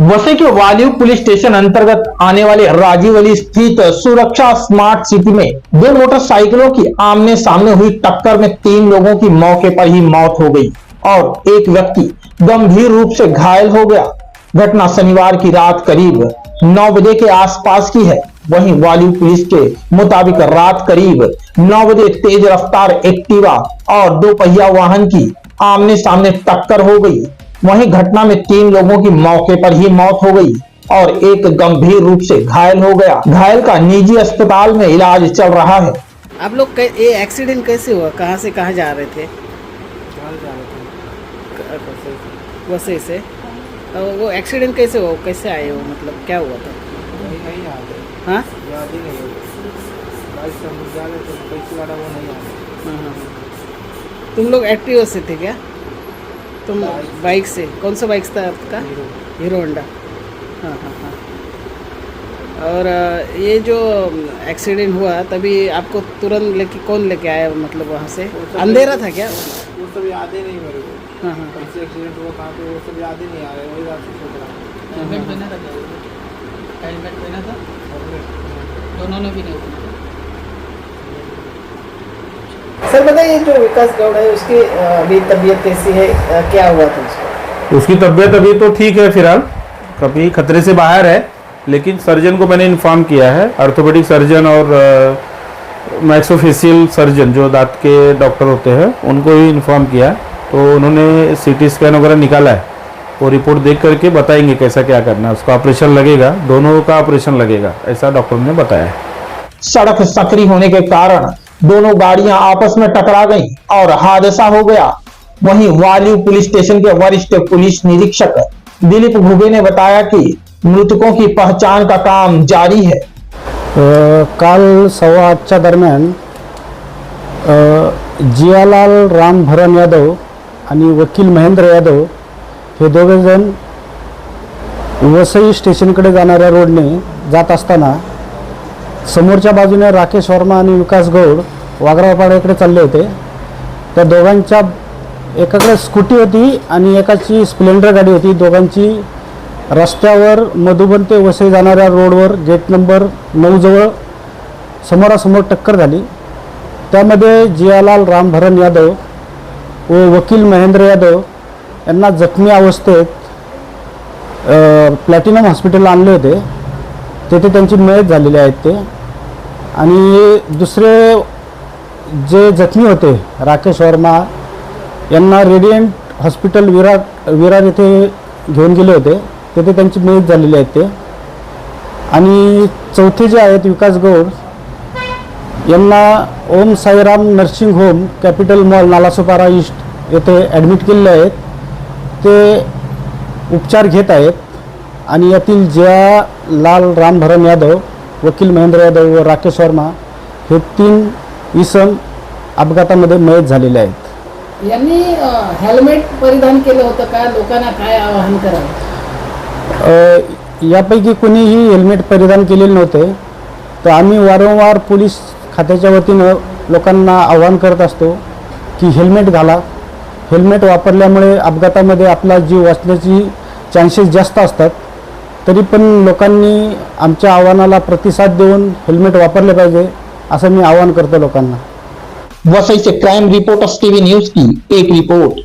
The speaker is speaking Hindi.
वसई के वालिव पुलिस स्टेशन अंतर्गत आने वाले राजीवली स्थित सुरक्षा स्मार्ट सिटी में दो मोटरसाइकिलों की आमने सामने हुई टक्कर में 3 लोगों की मौके पर ही मौत हो गई और एक व्यक्ति गंभीर रूप से घायल हो गया। घटना शनिवार की रात करीब 9 बजे के आसपास की है। वहीं वालिव पुलिस के मुताबिक रात करीब 9 बजे तेज रफ्तार एक्टिवा और 2 पहिया वाहन की आमने सामने टक्कर हो गई। वहीं घटना में 3 लोगों की मौके पर ही मौत हो गई और एक गंभीर रूप से घायल हो गया। घायल का निजी अस्पताल में इलाज चल रहा है। आप लोग ये एक्सीडेंट कैसे हुआ? कहाँ से कहाँ जा रहे थे? वसई से। वो एक्सीडेंट कैसे हुआ? कैसे आए हो? मतलब क्या हुआ था? हाँ, तुम लोग एक्टिवा से थे क्या? तुम बाइक से? कौन सा बाइक था आपका? Hero Honda. हाँ हाँ हाँ। और ये जो एक्सीडेंट हुआ तभी आपको तुरंत कौन लेके आया? मतलब वहाँ से अंधेरा था क्या? वो सब याद ही नहीं मेरे को। हाँ हाँ। कैसे एक्सीडेंट हुआ, कहाँ पे, वो सब याद ही नहीं आ रहा है। वही रात से सोच रहा हूँ। हेलमेट पहना था क्या? हेलमेट पहना था? दोनों ने भी नहीं पहना। सर बताइए, जो विकास गौड़ है उसकी अभी तबीयत कैसी है? क्या हुआ था उसको? उसकी तबीयत अभी तो ठीक है, फिलहाल कभी खतरे से बाहर है, लेकिन सर्जन को मैंने इन्फॉर्म किया है। ऑर्थोपेडिक सर्जन और मैक्सोफेशियल सर्जन जो दांत के डॉक्टर होते हैं उनको ही इन्फॉर्म किया है। तो उन्होंने सीटी स्कैन वगैरह निकाला है, वो रिपोर्ट देख करके बताएंगे कैसा क्या करना है। उसका ऑपरेशन लगेगा, दोनों का ऑपरेशन लगेगा, ऐसा डॉक्टर ने बताया है। सड़क सकरी होने के कारण दोनों गाड़ियां आपस में टकरा गईं और हादसा हो गया। वहीं वालिव पुलिस स्टेशन के वरिष्ठ पुलिस निरीक्षक दिलीप घुगे ने बताया कि मृतकों की पहचान का काम जारी है। काल 8:15 दरम्यान जियालाल राम भरण यादव आणि वकील महेंद्र यादव हे दोघेजण वसई स्टेशनकडे जाणाऱ्या रोडने जात असताना समोरच्या बाजूने राकेश वर्मा आणि विकास गौड वाघरावपाड्याकडे चालले होते। त्या दोघांच्या एकाकडे स्कूटी होती आणि एकाची स्प्लेंडर गाडी होती। दोघांची रस्त्यावर मधुबन ते वसई जाणाऱ्या रोडवर गेट नंबर 9 जवळ समोरासमोर टक्कर झाली। त्यामध्ये जियालाल रामभरण यादव व वकील महेंद्र यादव यांना जखमी अवस्थेत प्लॅटिनम हॉस्पिटलला आणले होते। तेथे त्यांची मयत झालेली आहेत ते। आणि दुसरे जे जखमी होते राकेश वर्मा यांना रेडियंट हॉस्पिटल विरार येथे घेऊन गेले होते, तेथे त्यांची मयत झालेली आहेत ते। आणि चौथे जे आहेत विकास गौड यांना Om Sairam nursing home capital mall Nalasopara east येथे ॲडमिट केलेले आहेत। ते उपचार घेत आहेत आणि यातील जियालाल रामभरण यादव, वकील महेंद्र यादव व राकेश वर्मा हे 3 इसम अपघातामध्ये मयत झालेले आहेत। यांनी हेल्मेट परिधान केलं होतं का? लोकांना काय आवाहन करावं? यापैकी कोणीही हेल्मेट परिधान केलेले नव्हते। तर आम्ही वारंवार पोलीस खात्याच्या वतीनं लोकांना आवाहन करत असतो की हेल्मेट घाला। हेल्मेट वापरल्यामुळे अपघातामध्ये आपला जीव वाचण्याची चान्सेस जास्त असतात। तरी पण लोकांनी आमच्या आव्हानाला प्रतिसाद देऊन हेल्मेट वापरले पाहिजे असं मी आवाहन करतो लोकांना। वसई से क्राइम रिपोर्टर्स टीवी न्यूज की एक रिपोर्ट।